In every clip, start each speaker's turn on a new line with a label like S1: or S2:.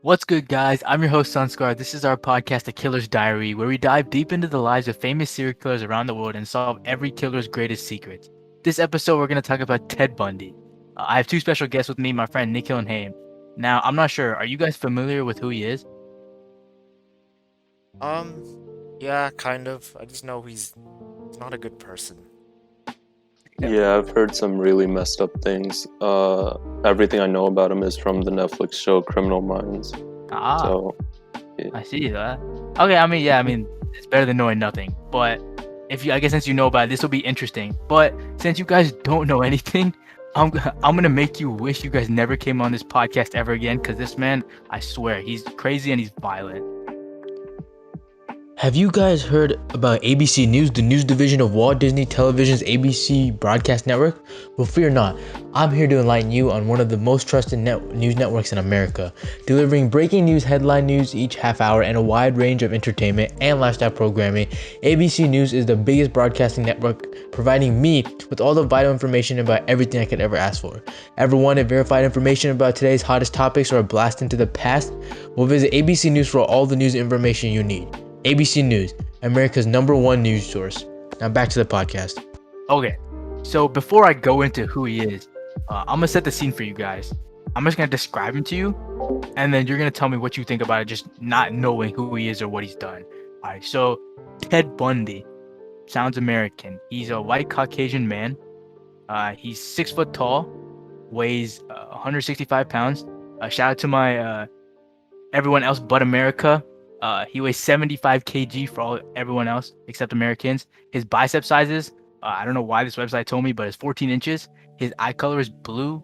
S1: What's good, guys? I'm your host, Sunscar. This is our podcast, The Killer's Diary, where we dive deep into the lives of famous serial killers around the world and solve every killer's greatest secrets. This episode, we're going to talk about Ted Bundy. I have two special guests with me, my friend Nikhil and Haim. Now, I'm not sure, are you guys familiar with who he is?
S2: Yeah, kind of. I just know he's not a good person.
S3: Yeah, I've heard some really messed up things. Everything I know about him is from the Netflix show Criminal Minds.
S1: Ah,
S3: So,
S1: I see that. Okay, I mean, it's better than knowing nothing. But I guess since you know about it, this will be interesting. But since you guys don't know anything, I'm gonna make you wish you guys never came on this podcast ever again, because this man, I swear, he's crazy and he's violent.
S4: Have you guys heard about ABC News, the news division of Walt Disney Television's ABC broadcast network? Well, fear not. I'm here to enlighten you on one of the most trusted news networks in America, delivering breaking news, headline news each half hour, and a wide range of entertainment and lifestyle programming. ABC News is the biggest broadcasting network, providing me with all the vital information about everything I could ever ask for. Ever wanted verified information about today's hottest topics or a blast into the past? Well, visit ABC News for all the news information you need. ABC News, America's #1 news source. Now back to the podcast.
S1: Okay, so before I go into who he is, I'm gonna set the scene for you guys. I'm just gonna describe him to you, and then you're gonna tell me what you think about it, just not knowing who he is or what he's done. All right, so Ted Bundy sounds American. He's a white Caucasian man. He's 6 foot tall, weighs 165 pounds. Shout out to my everyone else but America. He weighs 75 kg for everyone else except Americans. His bicep sizes, I don't know why this website told me, but it's 14 inches. His eye color is blue.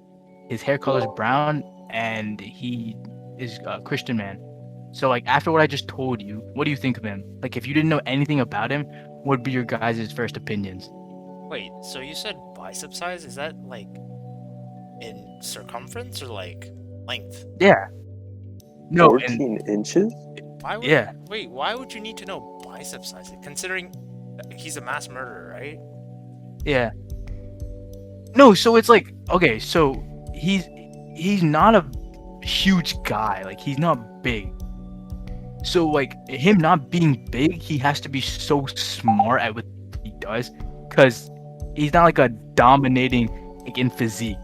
S1: His hair color is brown, and he is a Christian man. So, like, after what I just told you, what do you think of him? Like, if you didn't know anything about him, what would be your guys' first opinions?
S2: Wait, so you said bicep size? Is that like in circumference or like length?
S1: Yeah. No, and
S3: 14 inches?
S2: Why would
S1: yeah.
S2: why would you need to know bicep size? Considering he's a mass murderer, right?
S1: Yeah. No, so it's like, okay, so he's not a huge guy. Like, he's not big. So, like, him not being big, he has to be so smart at what he does, because he's not like a dominating, like, in physique.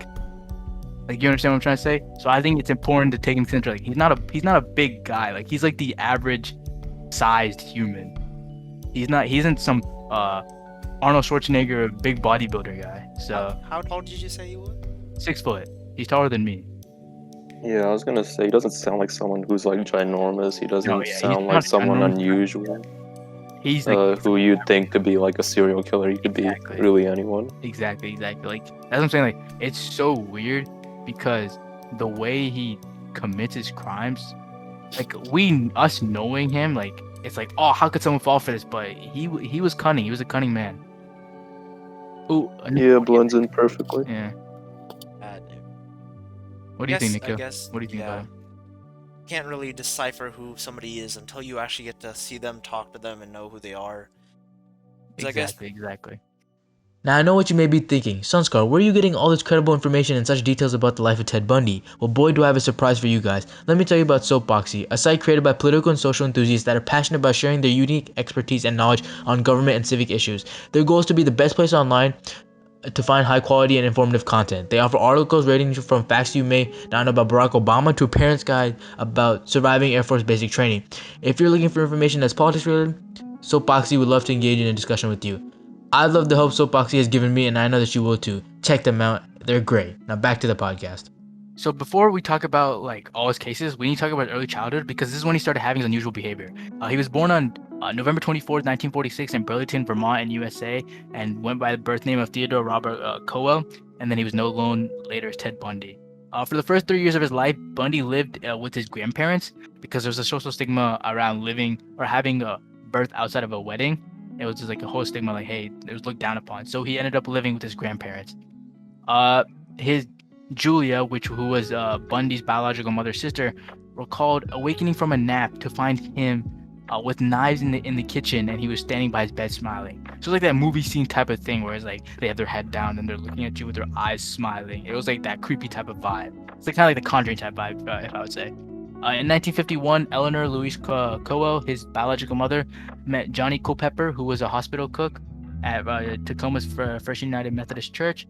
S1: Like, you understand what I'm trying to say? So I think it's important to take into consideration. Like, he's not a big guy. Like, he's like the average sized human. He isn't some Arnold Schwarzenegger big bodybuilder guy. So
S2: How tall did you say he was?
S1: 6 foot. He's taller than me.
S3: Yeah, I was gonna say, he doesn't sound like someone who's like ginormous. He doesn't
S1: No, yeah, he's
S3: sound
S1: not
S3: like someone
S1: ginormous.
S3: unusual.
S1: He's like
S3: Who you'd think to be like a serial killer. He could be
S1: Exactly.
S3: really anyone.
S1: exactly. Like, that's what I'm saying. Like, it's so weird because the way he commits his crimes, like, us knowing him, like, it's like, oh, how could someone fall for this? But he was cunning. He was a cunning man. Oh,
S3: Yeah, blends in perfectly.
S1: yeah.
S2: Uh,
S1: What do you think,
S2: I
S1: Nikhil?
S2: guess,
S1: What do you think
S2: yeah.
S1: about him?
S2: Can't really decipher who somebody is until you actually get to see them, talk to them, and know who they are. 'Cause I guess
S1: Exactly.
S4: Now I know what you may be thinking. Sunscar, where are you getting all this credible information and such details about the life of Ted Bundy? Well, boy, do I have a surprise for you guys. Let me tell you about Soapboxy, a site created by political and social enthusiasts that are passionate about sharing their unique expertise and knowledge on government and civic issues. Their goal is to be the best place online to find high quality and informative content. They offer articles ranging from facts you may not know about Barack Obama to a parent's guide about surviving Air Force basic training. If you're looking for information that's politics related, Soapboxy would love to engage in a discussion with you. I love the help Soapboxy has given me, and I know that you will too. Check them out. They're great. Now back to the podcast.
S1: So before we talk about, like, all his cases, we need to talk about early childhood, because this is when he started having his unusual behavior. He was born on November 24th, 1946 in Burlington, Vermont in USA, and went by the birth name of Theodore Robert Cowell, and then he was known later as Ted Bundy. For the first 3 years of his life, Bundy lived with his grandparents because there was a social stigma around living or having a birth outside of a wedding. It was just like a whole stigma, like, hey, it was looked down upon. So he ended up living with his grandparents. His Julia, who was Bundy's biological mother's sister, recalled awakening from a nap to find him with knives in the kitchen, and he was standing by his bed smiling. So it's like that movie scene type of thing where it's like they have their head down and they're looking at you with their eyes smiling. It was like that creepy type of vibe. It's like kind of like the Conjuring type vibe, if I would say. In 1951, Eleanor Louise Cowell, his biological mother, met Johnny Culpepper, who was a hospital cook at Tacoma's First United Methodist Church.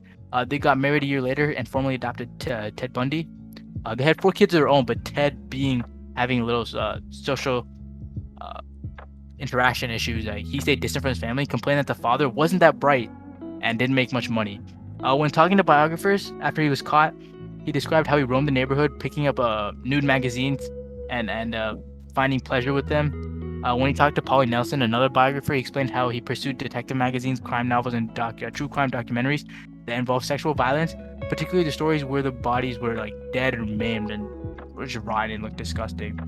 S1: They got married a year later and formally adopted Ted Bundy. They had 4 kids of their own, but Ted, having a little social uh, interaction issues, he stayed distant from his family, complained that the father wasn't that bright and didn't make much money. When talking to biographers after he was caught, he described how he roamed the neighborhood, picking up nude magazines and finding pleasure with them. When he talked to Polly Nelson, another biographer, he explained how he pursued detective magazines, crime novels, and true crime documentaries that involved sexual violence, particularly the stories where the bodies were like dead or maimed and were just rotting and looked disgusting.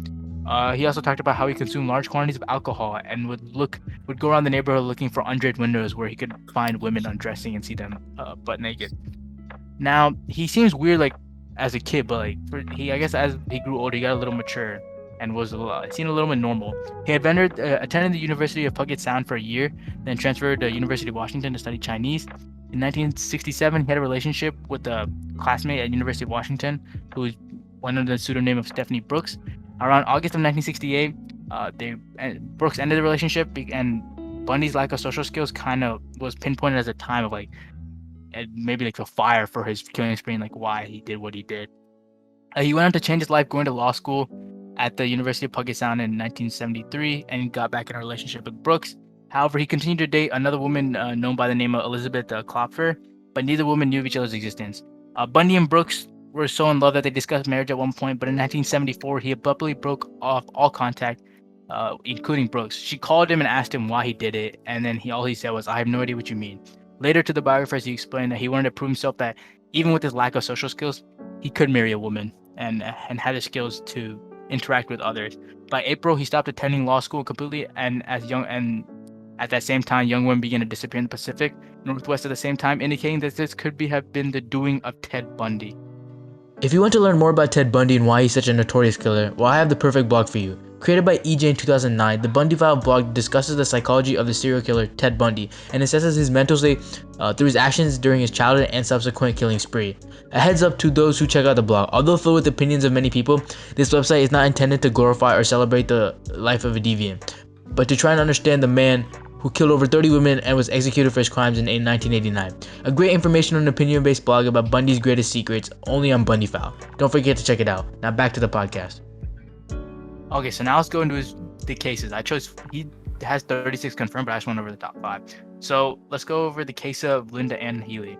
S1: He also talked about how he consumed large quantities of alcohol and would go around the neighborhood looking for undraped windows where he could find women undressing and see them butt naked. Now he seems weird like as a kid, but I guess as he grew older, he got a little mature and was seen a little bit normal. He attended the University of Puget Sound for a year, then transferred to University of Washington to study Chinese. In 1967, he had a relationship with a classmate at University of Washington who went under the pseudonym of Stephanie Brooks. Around August of 1968, Brooks ended the relationship, and Bundy's lack of social skills kind of was pinpointed as a time of maybe like a fire for his killing spree, and like why he did what he did. He went on to change his life, going to law school at the University of Puget Sound in 1973, and got back in a relationship with Brooks. However, he continued to date another woman known by the name of Elizabeth Klopfer, but neither woman knew of each other's existence. Bundy and Brooks were so in love that they discussed marriage at one point, but in 1974, he abruptly broke off all contact, including Brooks. She called him and asked him why he did it, and then all he said was, "I have no idea what you mean." Later to the biographers, he explained that he wanted to prove himself that even with his lack of social skills, he could marry a woman and had the skills to interact with others. By April, he stopped attending law school completely, and at that same time, young women began to disappear in the Pacific Northwest at the same time, indicating that this could have been the doing of Ted Bundy.
S4: If you want to learn more about Ted Bundy and why he's such a notorious killer, well, I have the perfect blog for you. Created by EJ in 2009, the Bundy File blog discusses the psychology of the serial killer Ted Bundy and assesses his mental state through his actions during his childhood and subsequent killing spree. A heads up to those who check out the blog. Although filled with opinions of many people, this website is not intended to glorify or celebrate the life of a deviant, but to try and understand the man who killed over 30 women and was executed for his crimes in 1989. A great informational and opinion-based blog about Bundy's greatest secrets, only on Bundy File. Don't forget to check it out. Now back to the podcast.
S1: Okay, so now let's go into the cases. He has 36 confirmed, but I just went over the top 5. So let's go over the case of Linda Ann Healy.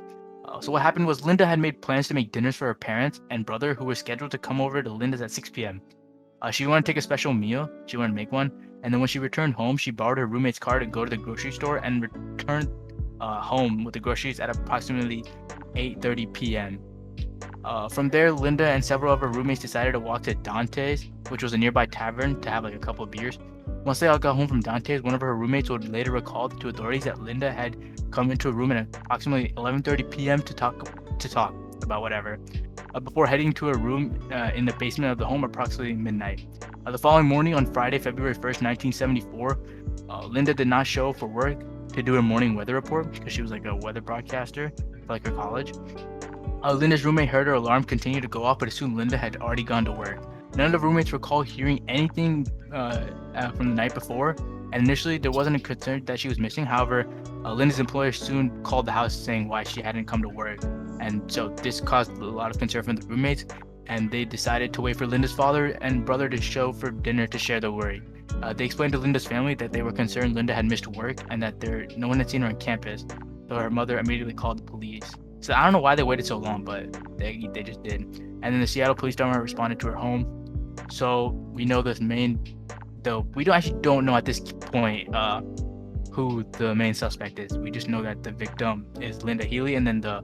S1: So what happened was Linda had made plans to make dinners for her parents and brother who were scheduled to come over to Linda's at 6 p.m. She wanted to take a special meal. She wanted to make one. And then when she returned home, she borrowed her roommate's car to go to the grocery store and returned home with the groceries at approximately 8:30 p.m. From there, Linda and several of her roommates decided to walk to Dante's, which was a nearby tavern, to have a couple of beers. Once they all got home from Dante's, one of her roommates would later recall to authorities that Linda had come into a room at approximately 11:30 p.m. to talk about whatever, before heading to a room in the basement of the home approximately midnight. The following morning, on Friday, February 1st, 1974, Linda did not show up for work to do her morning weather report because she was like a weather broadcaster for her college. Linda's roommate heard her alarm continue to go off, but assumed Linda had already gone to work. None of the roommates recall hearing anything from the night before, and initially there wasn't a concern that she was missing. However, Linda's employer soon called the house saying why she hadn't come to work, and so this caused a lot of concern from the roommates, and they decided to wait for Linda's father and brother to show for dinner to share their worry. They explained to Linda's family that they were concerned Linda had missed work and that no one had seen her on campus, so her mother immediately called the police. So I don't know why they waited so long, but they just did. And then the Seattle Police Department responded to her home. So we know we don't know at this point who the main suspect is. We just know that the victim is Linda Healy, and then the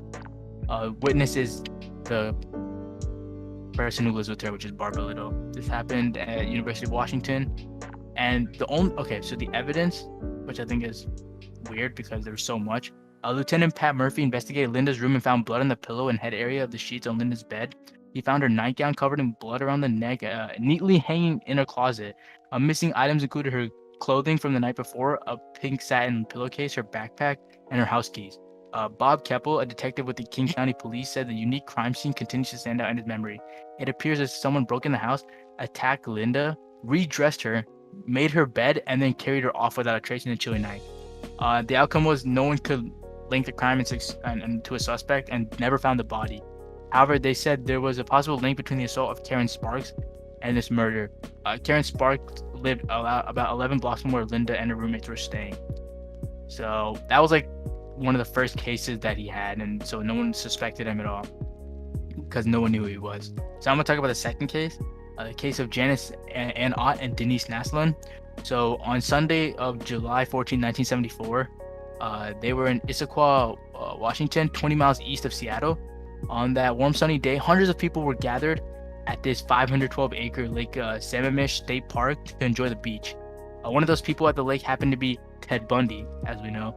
S1: witness is the person who lives with her, which is Barbara Little. This happened at University of Washington, and so the evidence, which I think is weird because there's so much. Lieutenant Pat Murphy investigated Linda's room and found blood on the pillow and head area of the sheets on Linda's bed. He found her nightgown covered in blood around the neck, neatly hanging in her closet. Missing items included her clothing from the night before, a pink satin pillowcase, her backpack, and her house keys. Bob Keppel, a detective with the King County Police, said the unique crime scene continues to stand out in his memory. It appears as someone broke in the house, attacked Linda, redressed her, made her bed, and then carried her off without a trace in the chilly night. The outcome was no one could link the crime and to a suspect and never found the body. However, they said there was a possible link between the assault of Karen Sparks and this murder. Karen Sparks lived about 11 blocks from where Linda and her roommates were staying. So that was like one of the first cases that he had, and so no one suspected him at all because no one knew who he was. So I'm gonna talk about the second case, the case of Janice Ann Ott and Denise Naslund. So on Sunday of July 14, 1974, they were in Issaquah, Washington, 20 miles east of Seattle. On that warm sunny day, hundreds of people were gathered at this 512-acre Lake Sammamish State Park to enjoy the beach. One of those people at the lake happened to be Ted Bundy, as we know.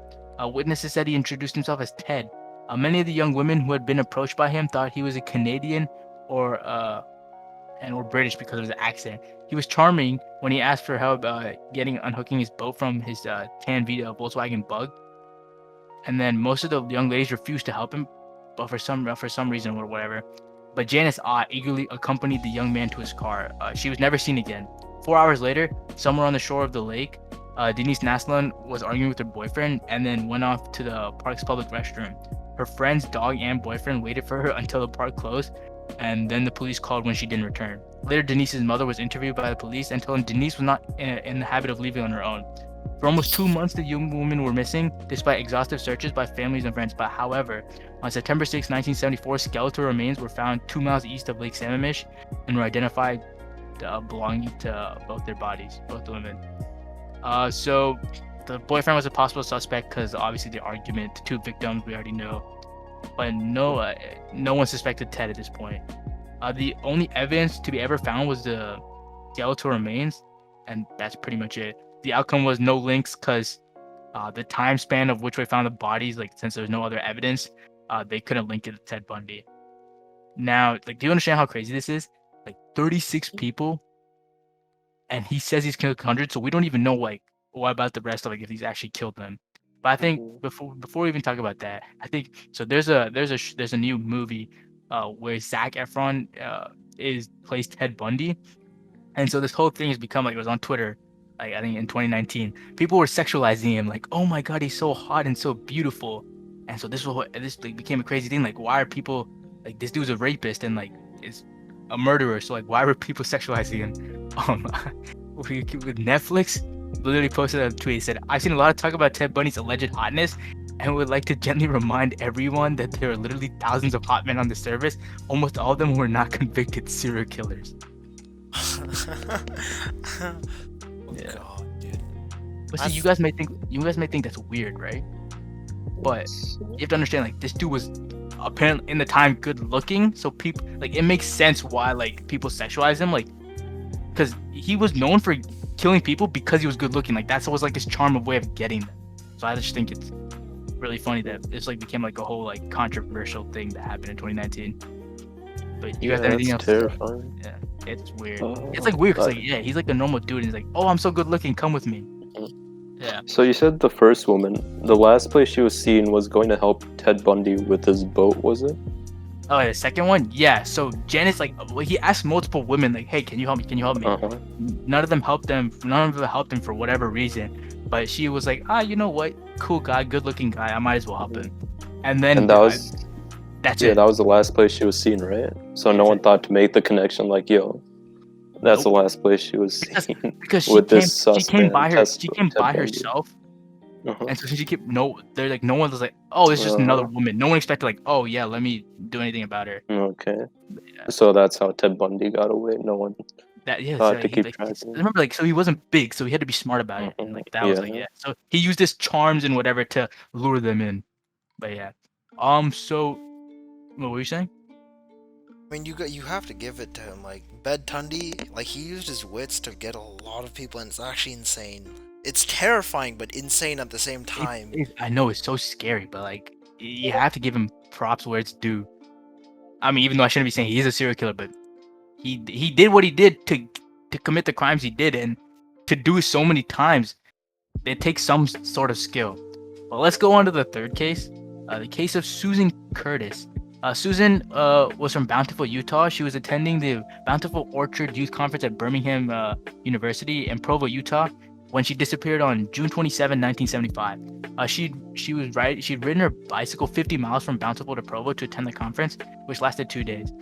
S1: Witnesses said he introduced himself as Ted. Many of the young women who had been approached by him thought he was a Canadian or British because of his accent. He was charming when he asked for help unhooking his boat from his tan Volkswagen Bug. And then most of the young ladies refused to help him, but for some reason or whatever. But Janice Ott eagerly accompanied the young man to his car. She was never seen again. 4 hours later, somewhere on the shore of the lake, Denise Naslund was arguing with her boyfriend and then went off to the park's public restroom. Her friend's dog and boyfriend waited for her until the park closed, and then the police called when she didn't return. Later, Denise's mother was interviewed by the police and told them Denise was not in the habit of leaving on her own. For almost 2 months, the young women were missing, despite exhaustive searches by families and friends. But however, on September 6, 1974, skeletal remains were found 2 miles east of Lake Sammamish and were identified belonging to both their bodies, both the women. So the boyfriend was a possible suspect because obviously the argument, the two victims we already know, but no one suspected Ted at this point. The only evidence to be ever found was the skeletal remains, and that's pretty much it. The outcome was no links because the time span of which we found the bodies, like since there's no other evidence, they couldn't link it to Ted Bundy. Now, like, do you understand how crazy this is? Like 36 people, and he says he's killed 100, so we don't even know like what about the rest of like if he's actually killed them. But I think before we even talk about that, I think so. There's a new movie where Zac Efron plays Ted Bundy, and so this whole thing has become like it was on Twitter. Like I think in 2019, people were sexualizing him, like, "Oh my God, he's so hot and so beautiful," and so this like, became a crazy thing. Like, why are people like this dude's a rapist and like is a murderer? So like, why were people sexualizing him? With Netflix, literally posted a tweet. He said, "I've seen a lot of talk about Ted Bundy's alleged hotness, and would like to gently remind everyone that there are literally thousands of hot men on the service. Almost all of them were not convicted serial killers."
S2: Yeah. God, dude.
S1: But see, you guys may think that's weird, right? But you have to understand, like, this dude was apparently in the time good looking, so people like it makes sense why like people sexualize him, like, because he was known for killing people because he was good looking. Like that's was like his charm of way of getting them. So I just think it's really funny that this like became like a whole like controversial thing that happened in 2019. But you guys have anything else?
S3: Terrifying.
S1: Yeah, it's weird. It's like weird because like he's like a normal dude and he's like, "Oh, I'm so good looking, come with me." Yeah.
S3: So you said the first woman, the last place she was seen was going to help Ted Bundy with his boat, was it?
S1: Oh, the second one, yeah. So Janice, like, he asked multiple women, like, "Hey, can you help me? Can you help me?" None of them helped him. None of them helped him for whatever reason. But she was like, you know what? Cool guy, good-looking guy. I might as well help him. And then that's it.
S3: That was the last place she was seen, right? So no one thought to make the connection, like, yo, that's the last place she was seen.
S1: Because she came by herself. And so she kept no one was like, "Oh, it's just another woman." No one expected like, "Oh yeah, let me do anything about her."
S3: Okay. Yeah. So that's how Ted Bundy got away. No one thought to keep track.
S1: Remember, like, so he wasn't big, so he had to be smart about it. And like that was like, yeah. So he used his charms and whatever to lure them in. But yeah. So what were you saying?
S2: I mean, you have to give it to him. Like Bed Tundy, like he used his wits to get a lot of people, and it's actually insane. It's terrifying, but insane at the same time.
S1: I know it's so scary, but like you have to give him props where it's due. I mean, even though I shouldn't be saying he's a serial killer, but he did what he did to commit the crimes he did, and to do so many times, it takes some sort of skill. But let's go on to the third case, the case of Susan Curtis. Susan was from Bountiful, Utah. She was attending the Bountiful Orchard Youth Conference at Birmingham University in Provo, Utah, when she disappeared on June 27, 1975. She'd ridden her bicycle 50 miles from Bountiful to Provo to attend the conference, which lasted 2 days.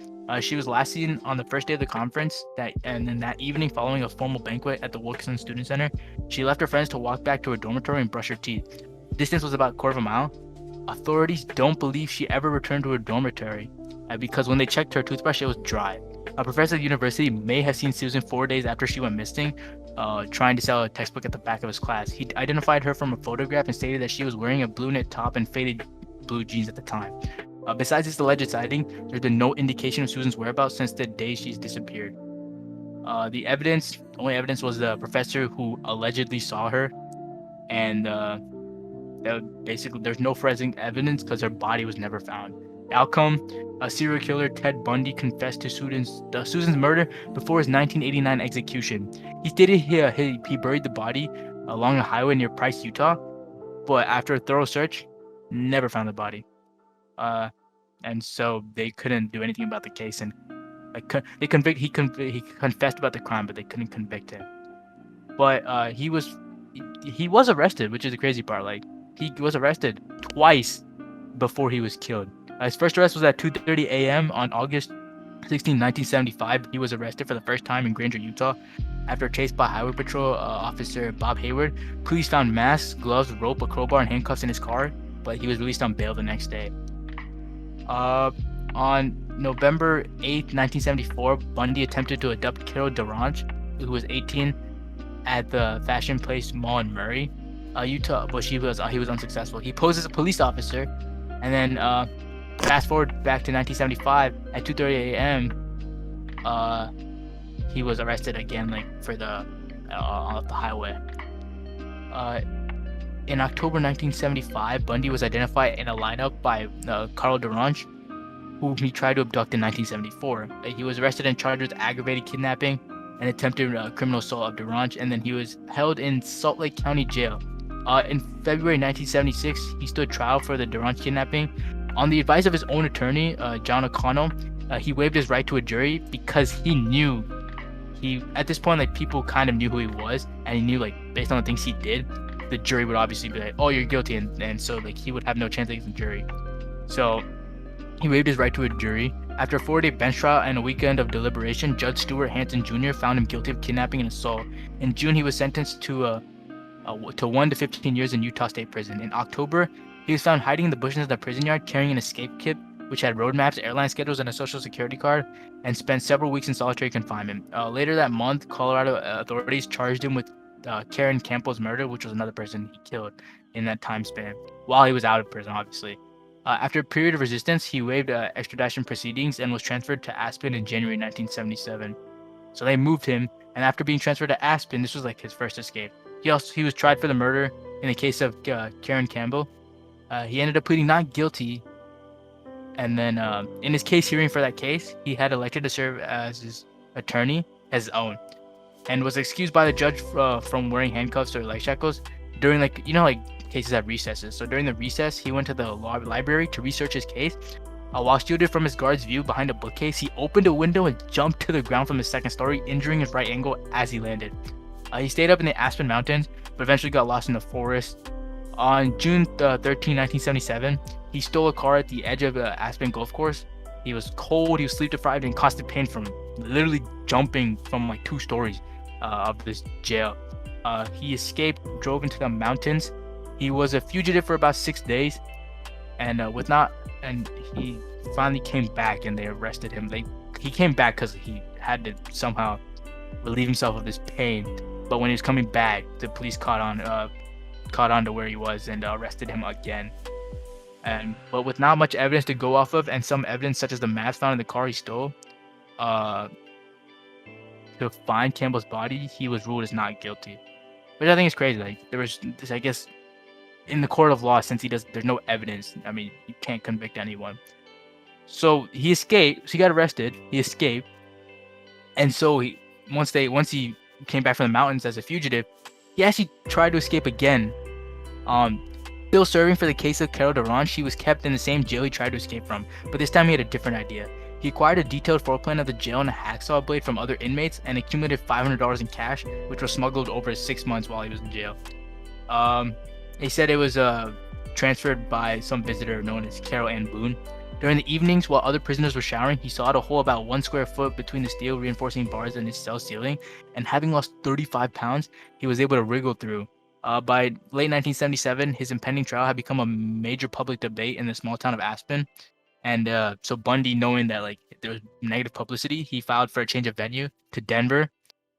S1: She was last seen on the first day of the conference, and then that evening, following a formal banquet at the Wilkinson Student Center, she left her friends to walk back to her dormitory and brush her teeth. The distance was about a quarter of a mile. Authorities don't believe she ever returned to her dormitory because when they checked her toothbrush, it was dry. A professor at the university may have seen Susan 4 days after she went missing, trying to sell a textbook at the back of his class. He identified her from a photograph and stated that she was wearing a blue knit top and faded blue jeans at the time. Besides this alleged sighting, there's been no indication of Susan's whereabouts since the day she's disappeared. The only evidence was the professor who allegedly saw her, and basically there's no forensic evidence because her body was never found. Outcome: a serial killer, Ted Bundy, confessed to Susan's murder before his 1989 execution. He stated he buried the body along a highway near Price, Utah, but after a thorough search, never found the body. And so they couldn't do anything about the case, and he confessed about the crime, but they couldn't convict him. But he was arrested, which is the crazy part. Like, he was arrested twice before he was killed. His first arrest was at 2:30 a.m. on August 16, 1975. He was arrested for the first time in Granger, Utah, after a chase by Highway Patrol officer Bob Hayward. Police found masks, gloves, rope, a crowbar, and handcuffs in his car, but he was released on bail the next day. On November 8, 1974, Bundy attempted to abduct Carol Durange, who was 18, at the Fashion Place Mall in Murray, Utah, but he was unsuccessful. He posed as a police officer, and then fast forward back to 1975 at 2:30 a.m. He was arrested again, like for the on the highway. In October 1975, Bundy was identified in a lineup by Carl Durange, whom he tried to abduct in 1974. He was arrested and charged with aggravated kidnapping and attempted criminal assault of Durange, and then he was held in Salt Lake County Jail. In February 1976, he stood trial for the Durange kidnapping. On the advice of his own attorney, John O'Connell, he waived his right to a jury because he knew at this point, like, people kind of knew who he was, and he knew, like, based on the things he did, the jury would obviously be like, oh, you're guilty, and so, like, he would have no chance against the jury. So he waived his right to a jury. After a 4-day bench trial and a weekend of deliberation, Judge Stuart Hanson Jr. found him guilty of kidnapping and assault. In June, he was sentenced to 1 to 15 years in Utah State Prison. In October, he was found hiding in the bushes of the prison yard, carrying an escape kit, which had road maps, airline schedules, and a social security card, and spent several weeks in solitary confinement. Later that month, Colorado authorities charged him with Karen Campbell's murder, which was another person he killed in that time span, while he was out of prison, obviously. After a period of resistance, he waived extradition proceedings and was transferred to Aspen in January 1977. So they moved him, and after being transferred to Aspen, this was like his first escape. He was tried for the murder in the case of Karen Campbell. He ended up pleading not guilty, and then in his case hearing for that case, he had elected to serve as his attorney, as his own, and was excused by the judge from wearing handcuffs or leg shackles during, like, cases at recesses. So during the recess, he went to the library to research his case. While shielded from his guard's view behind a bookcase, he opened a window and jumped to the ground from his second story, injuring his right ankle as he landed. He stayed up in the Aspen Mountains, but eventually got lost in the forest. On June 13, 1977, he stole a car at the edge of the Aspen Golf Course. He was cold, he was sleep deprived, and constant pain from literally jumping from like 2 stories of this jail. He escaped, drove into the mountains. He was a fugitive for about 6 days, and he finally came back, and they arrested him. He came back because he had to somehow relieve himself of this pain. But when he was coming back, the police caught on to where he was and arrested him again. But with not much evidence to go off of, and some evidence such as the maps found in the car he stole, to find Campbell's body, he was ruled as not guilty. Which I think is crazy. Like, there was this, I guess, in the court of law, since there's no evidence. I mean, you can't convict anyone. So he escaped. So he got arrested. He escaped, and so once he came back from the mountains as a fugitive, he actually tried to escape again. Still serving for the case of Carol Duran, she was kept in the same jail he tried to escape from, but this time he had a different idea. He acquired a detailed floor plan of the jail and a hacksaw blade from other inmates and accumulated $500 in cash, which was smuggled over 6 months while he was in jail. He said it was transferred by some visitor known as Carol Ann Boone. During the evenings, while other prisoners were showering, he sawed a hole about 1 square foot between the steel reinforcing bars in his cell ceiling, and having lost 35 pounds, he was able to wriggle through. By late 1977, his impending trial had become a major public debate in the small town of Aspen, and so Bundy, knowing that like there was negative publicity, he filed for a change of venue to Denver.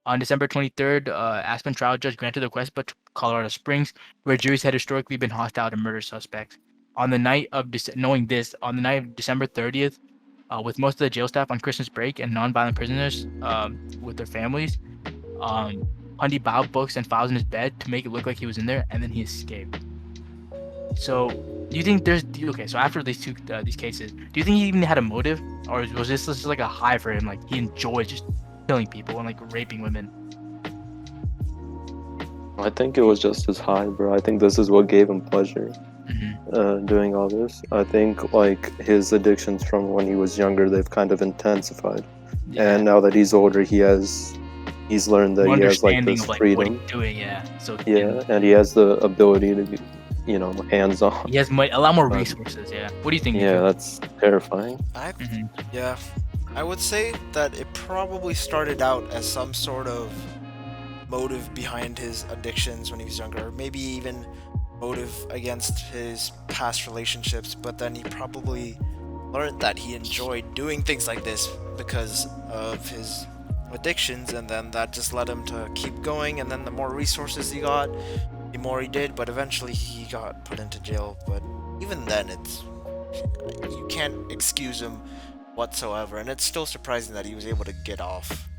S1: On December 23rd, Aspen trial judge granted the request, but Colorado Springs, where juries had historically been hostile to murder suspects. On the night of on the night of December 30th, with most of the jail staff on Christmas break and non-violent prisoners with their families, Bundy bowed books and files in his bed to make it look like he was in there, and then he escaped. So, do you think so after these cases, do you think he even had a motive, or was this just like a high for him? Like he enjoyed just killing people and like raping women?
S3: I think it was just his high, bro. I think this is what gave him pleasure. Doing all this. I think like his addictions from when he was younger, they've kind of intensified.
S1: Yeah.
S3: And now that he's older, he's learned that he has like this
S1: of, like,
S3: freedom.
S1: what he's doing, yeah. So
S3: And he has the ability to be, hands on.
S1: he has a lot more resources. Yeah. What do you think?
S3: Yeah,
S1: Nico?
S3: that's terrifying.
S2: Yeah, I would say that it probably started out as some sort of motive behind his addictions when he was younger, maybe even motive against his past relationships, but then he probably learned that he enjoyed doing things like this because of his addictions, and then that just led him to keep going, and then the more resources he got, the more he did, but eventually he got put into jail. But even then, you can't excuse him whatsoever, and it's still surprising that he was able to get off.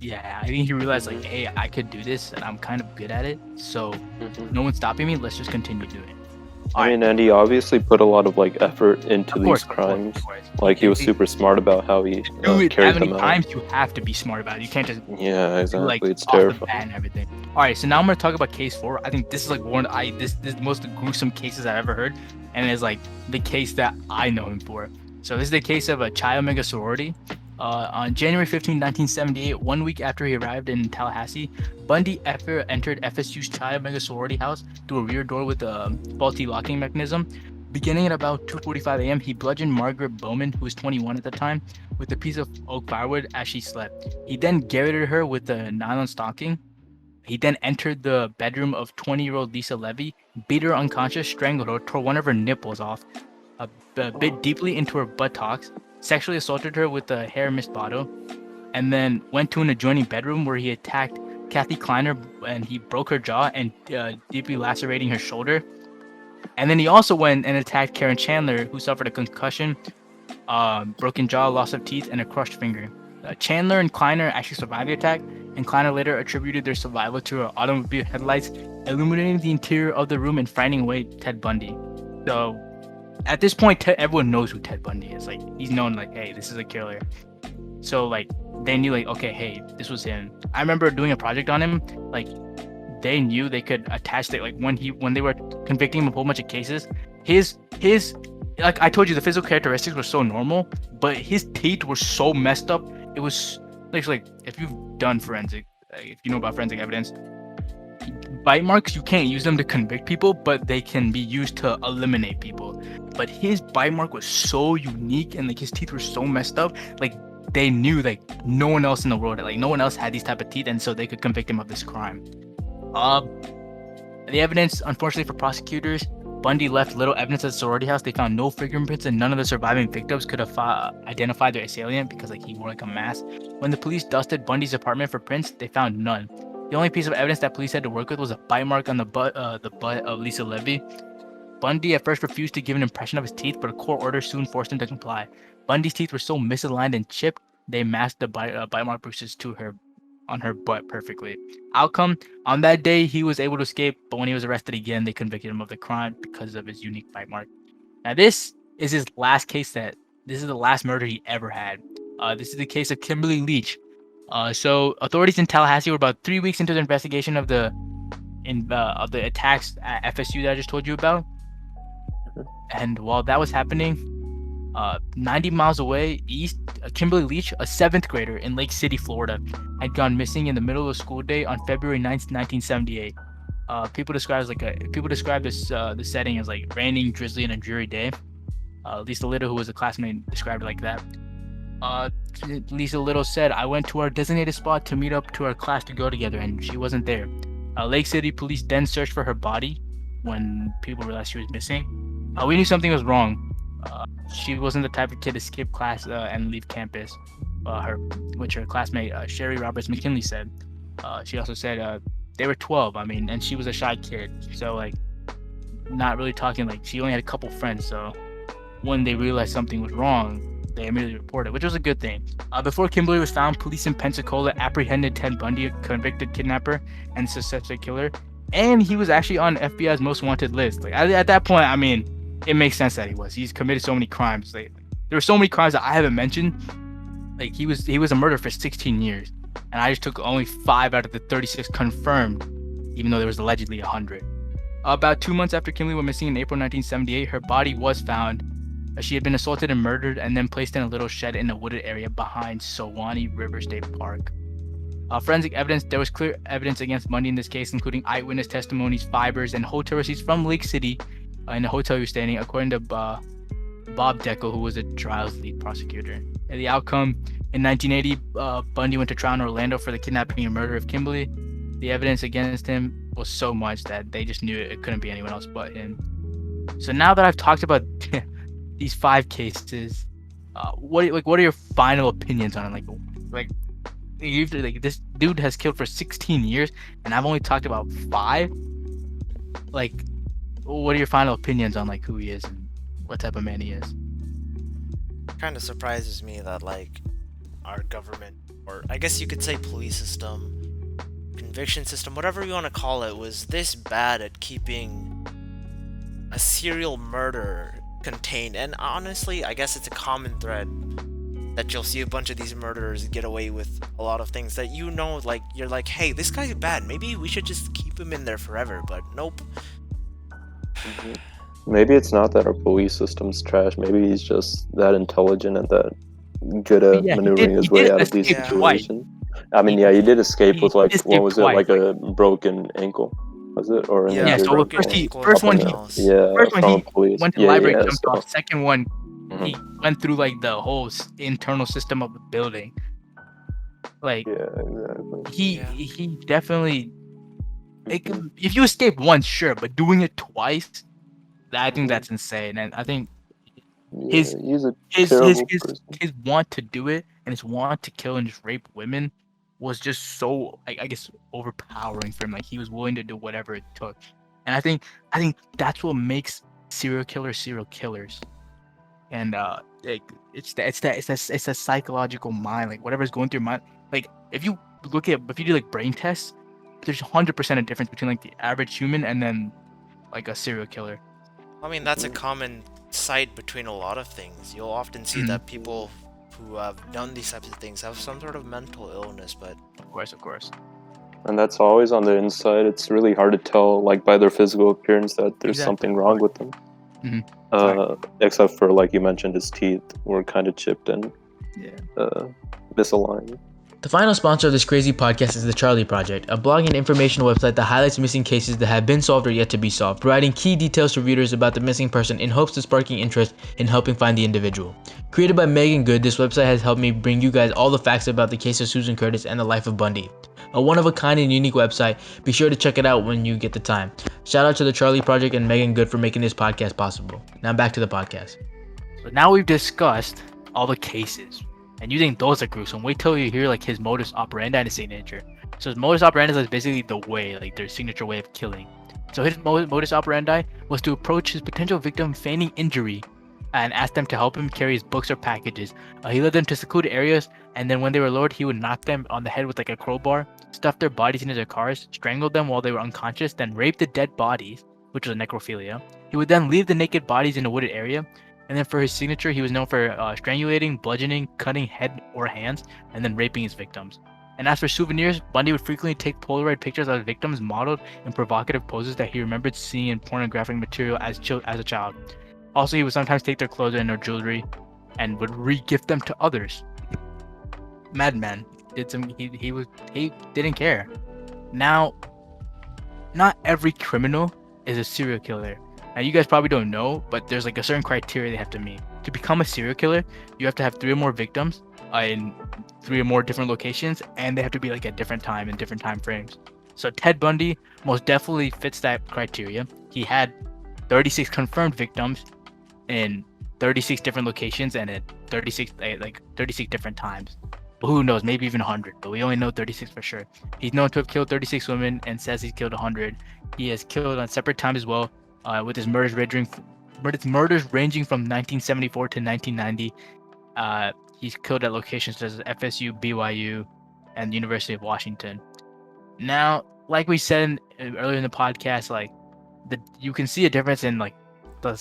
S1: Yeah, I think he realized like, hey, I could do this, and I'm kind of good at it. So no one's stopping me. Let's just continue doing it.
S3: And he obviously put a lot of like effort into these crimes. Like he was super smart about how he carried
S1: that many
S3: them out.
S1: times you have to be smart about it. You can't just
S3: exactly.
S1: like
S3: It's
S1: off the
S3: terrifying.
S1: bat and everything. All right, so now I'm gonna talk about case 4. I think this is like this is the most gruesome cases I've ever heard, and it's like the case that I know him for. So this is the case of a Chi Omega sorority. On January 15, 1978, 1 week after he arrived in Tallahassee, Bundy entered FSU's Chi Omega sorority house through a rear door with a faulty locking mechanism. Beginning at about 2:45 a.m., he bludgeoned Margaret Bowman, who was 21 at the time, with a piece of oak firewood as she slept. He then garroted her with a nylon stocking. He then entered the bedroom of 20-year-old Lisa Levy, beat her unconscious, strangled her, tore one of her nipples off, bit deeply into her buttocks, sexually assaulted her with a hair mist bottle, and then went to an adjoining bedroom where he attacked Kathy Kleiner and he broke her jaw and deeply lacerating her shoulder. And then he also went and attacked Karen Chandler, who suffered a concussion, broken jaw, loss of teeth, and a crushed finger. Chandler and Kleiner actually survived the attack, and Kleiner later attributed their survival to her automobile headlights illuminating the interior of the room and frightening away Ted Bundy. So at this point, everyone knows who Ted Bundy is. Like, he's known, like, hey, this is a killer. So, like, they knew, like, okay, hey, this was him. I remember doing a project on him. Like, they knew they could attach it. Like, when they were convicting him of a whole bunch of cases, his like I told you, the physical characteristics were so normal, but his teeth were so messed up. It was like if you've done forensic, if you know about forensic evidence, bite marks, you can't use them to convict people, but they can be used to eliminate people. But his bite mark was so unique, and like his teeth were so messed up, like they knew like no one else in the world, like no one else had these type of teeth, and so they could convict him of this crime. The evidence, unfortunately for prosecutors, Bundy left little evidence at the sorority house. They found no fingerprints, and none of the surviving victims could have identified their assailant because like he wore like a mask. When the police dusted Bundy's apartment for prints, they found none. The only piece of evidence that police had to work with was a bite mark on the butt of Lisa Levy. Bundy at first refused to give an impression of his teeth, but a court order soon forced him to comply. Bundy's teeth were so misaligned and chipped, they matched the bite mark bruises on her butt perfectly. Outcome: on that day, he was able to escape, but when he was arrested again, they convicted him of the crime because of his unique bite mark. Now, this is his last case. This is the last murder he ever had. This is the case of Kimberly Leach. So authorities in Tallahassee were about 3 weeks into the investigation of the attacks at FSU that I just told you about. And while that was happening, 90 miles away east, Kimberly Leach, a 7th grader in Lake City, Florida, had gone missing in the middle of a school day on February 9th, 1978. People describe the setting as like raining, drizzly, and a dreary day. Lisa Little, who was a classmate, described it like that. Lisa Little said, "I went to our designated spot to meet up to our class to go together, and she wasn't there." Lake City police then searched for her body when people realized she was missing. We knew something was wrong. She wasn't the type of kid to skip class and leave campus. Which her classmate Sherry Roberts McKinley said. She also said they were 12. I mean, and she was a shy kid, so like, not really talking. Like, she only had a couple friends. So when they realized something was wrong, they immediately reported, which was a good thing. Before Kimberly was found, police in Pensacola apprehended Ted Bundy, a convicted kidnapper and suspected killer, and he was actually on FBI's most wanted list. Like, at that point, I mean, it makes sense that he was. He's committed so many crimes. Like, there were so many crimes that I haven't mentioned. Like, he was a murderer for 16 years, and I just took only 5 out of the 36 confirmed, even though there was allegedly 100. About 2 months after Kimberly went missing in April 1978, her body was found. She had been assaulted and murdered, and then placed in a little shed in a wooded area behind Suwannee River State Park. Forensic evidence: there was clear evidence against Bundy in this case, including eyewitness testimonies, fibers, and hotel receipts from Lake City in the hotel he was staying, according to Bob Deckel, who was the trial's lead prosecutor. And the outcome: in 1980, Bundy went to trial in Orlando for the kidnapping and murder of Kimberly. The evidence against him was so much that they just knew it couldn't be anyone else but him. So now that I've talked about these 5 cases, what are your final opinions on it? Like this dude has killed for 16 years, and I've only talked about 5. Like, what are your final opinions on like who he is and what type of man he is?
S2: Kind of surprises me that like our government, or I guess you could say police system, conviction system, whatever you want to call it, was this bad at keeping a serial murderer contained. And honestly, I guess it's a common thread that you'll see a bunch of these murderers get away with a lot of things that, you know, like, you're like, hey, this guy's bad, maybe we should just keep him in there forever. But nope.
S3: Maybe it's not that our police system's trash. Maybe he's just that intelligent and that good at maneuvering his way out of these situations. I mean, he did escape with like, what was it, like a broken ankle? Was it? Or
S1: yeah, so first one he went to the library, jumped off. Second one, he went through like the whole internal system of the building. Like, he definitely, like, if you escape once, sure, but doing it twice, I think that's insane. And I think his want to do it and his want to kill and just rape women was just so, I guess, overpowering for him. Like, he was willing to do whatever it took. And I think that's what makes serial killers. And it's a psychological mind, like whatever's going through your mind. Like, if you do like brain tests, there's 100% a difference between like the average human and then like a serial killer.
S2: I mean, that's a common sight between a lot of things. You'll often see that people who have done these types of things have some sort of mental illness, but
S1: of course.
S3: And that's always on the inside. It's really hard to tell, like, by their physical appearance that there's something wrong with them. Except for, like you mentioned, his teeth were kind of chipped and misaligned.
S4: The final sponsor of this crazy podcast is The Charlie Project, a blog and informational website that highlights missing cases that have been solved or yet to be solved, providing key details to readers about the missing person in hopes of sparking interest in helping find the individual. Created by Megan Good, this website has helped me bring you guys all the facts about the case of Susan Curtis and the life of Bundy. A one-of-a-kind and unique website. Be sure to check it out when you get the time. Shout out to The Charlie Project and Megan Good for making this podcast possible. Now back to the podcast.
S1: So now we've discussed all the cases, and you think those are gruesome. Wait till you hear like his modus operandi and his signature. So his modus operandi is basically the way, like their signature way of killing. So his modus operandi was to approach his potential victim feigning injury and ask them to help him carry his books or packages. He led them to secluded areas, and then when they were lured, he would knock them on the head with like a crowbar, stuff their bodies into their cars, strangle them while they were unconscious, then rape the dead bodies, which was necrophilia. He would then leave the naked bodies in a wooded area. And then for his signature, he was known for strangulating, bludgeoning, cutting head or hands, and then raping his victims. And as for souvenirs, Bundy would frequently take Polaroid pictures of his victims modeled in provocative poses that he remembered seeing in pornographic material as a child. Also, he would sometimes take their clothes and their jewelry and would re-gift them to others. Madman. He didn't care. Now, not every criminal is a serial killer. Now, you guys probably don't know, but there's like a certain criteria they have to meet. To become a serial killer, you have to have 3 or more victims in 3 or more different locations, and they have to be like at different time and different time frames. So Ted Bundy most definitely fits that criteria. He had 36 confirmed victims in 36 different locations and at 36 different times. But who knows, maybe even 100, but we only know 36 for sure. He's known to have killed 36 women and says he's killed 100. He has killed on separate times as well, with his murders ranging from 1974 to 1990. He's killed at locations such as FSU, BYU, and the University of Washington. Now, like we said earlier in the podcast, like you can see a difference in like the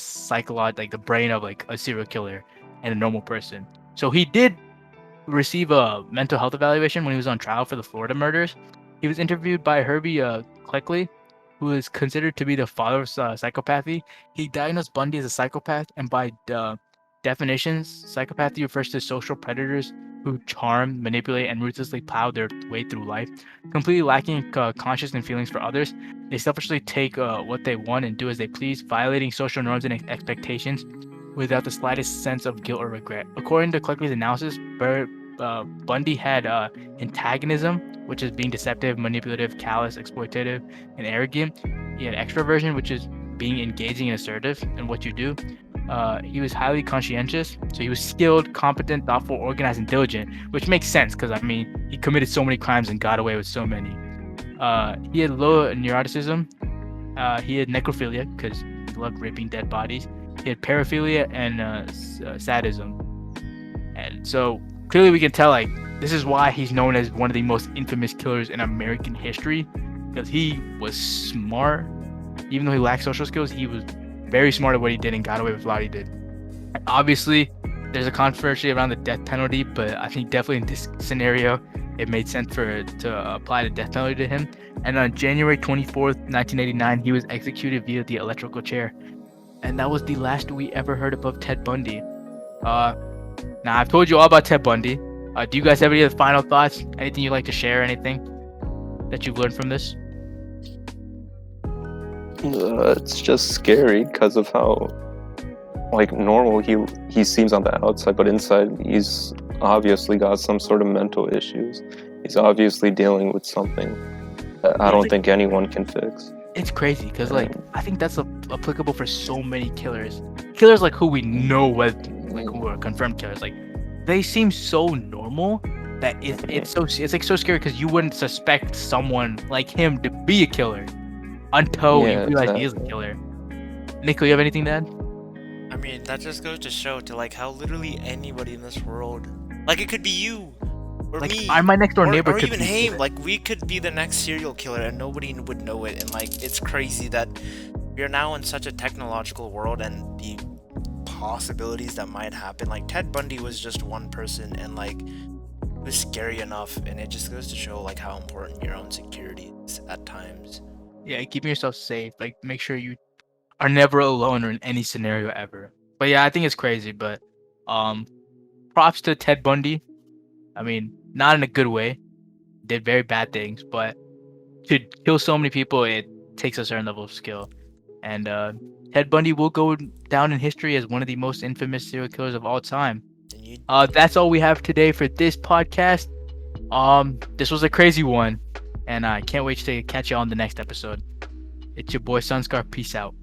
S1: the brain of like a serial killer and a normal person. So he did receive a mental health evaluation when he was on trial for the Florida murders. He was interviewed by Herbie Cleckley, who is considered to be the father of psychopathy. He diagnosed Bundy as a psychopath, and by definitions, psychopathy refers to social predators who charm, manipulate, and ruthlessly plow their way through life, completely lacking conscience and feelings for others. They selfishly take what they want and do as they please, violating social norms and expectations without the slightest sense of guilt or regret. According to Cleckley's analysis, Bundy had antagonism, which is being deceptive, manipulative, callous, exploitative, and arrogant. He had extroversion, which is being engaging and assertive in what you do. He was highly conscientious, so he was skilled, competent, thoughtful, organized, and diligent, which makes sense because, I mean, he committed so many crimes and got away with so many. He had low neuroticism. He had necrophilia because he loved raping dead bodies. He had paraphilia and sadism. And so clearly we can tell, like, this is why he's known as one of the most infamous killers in American history, because he was smart. Even though he lacked social skills, he was very smart at what he did and got away with what he did. And obviously, there's a controversy around the death penalty, but I think definitely in this scenario, it made sense to apply the death penalty to him. And on January 24th, 1989, he was executed via the electrical chair. And that was the last we ever heard of Ted Bundy. Now, I've told you all about Ted Bundy. Do you guys have any other final thoughts? Anything you'd like to share? Anything that you've learned from this?
S3: It's just scary because of how, like, normal he seems on the outside, but inside he's obviously got some sort of mental issues. He's obviously dealing with something that I don't think anyone can fix.
S1: It's crazy because, like, I think that's applicable for so many killers. Killers like who we know, who are confirmed killers, like, they seem so normal that it's like so scary because you wouldn't suspect someone like him to be a killer until you realize he is a killer. Nico, you have anything to add?
S2: I mean, that just goes to show to like how literally anybody in this world, like it could be you or
S1: like,
S2: me,
S1: my next door neighbor,
S2: or
S1: could
S2: even
S1: be
S2: him. Like we could be the next serial killer and nobody would know it. And like it's crazy that we're now in such a technological world and the possibilities that might happen. Like Ted Bundy was just one person, and like it was scary enough, and it just goes to show like how important your own security is at times.
S1: Yeah, keeping yourself safe. Like, make sure you are never alone or in any scenario ever. But yeah, I think it's crazy. But props to Ted Bundy. I mean, not in a good way. Did very bad things, but to kill so many people, it takes a certain level of skill. And Ted Bundy will go down in history as one of the most infamous serial killers of all time. That's all we have today for this podcast. This was a crazy one, and I can't wait to catch you on the next episode. It's your boy Sunscar. Peace out.